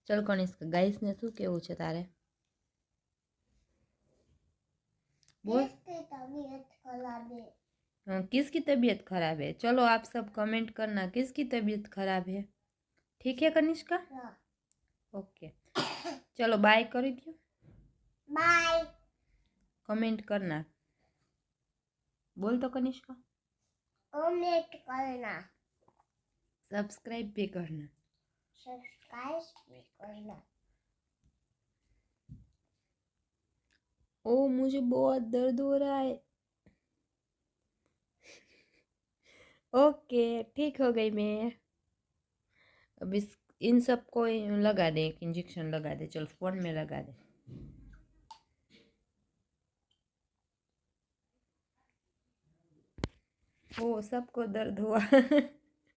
चल कनिष्क गाइस ने शू केवुं छे तारे बोल। किसकी तबीयत खराब है? चलो आप सब कमेंट करना किसकी तबीयत खराब है। ठीक है कनिष्का? ओके चलो बाय करी दो। बाय। कमेंट करना। बोल तो कनिष्का। कमेंट करना। सब्सक्राइब भी करना। सब्सक्राइब भी करना। ओ मुझे बहुत दर्द हो रहा है। ओके ठीक हो गई मैं। अब इन सबको लगा दे, एक इंजेक्शन लगा दे। चल फोन में लगा दे। ओ सबको दर्द हुआ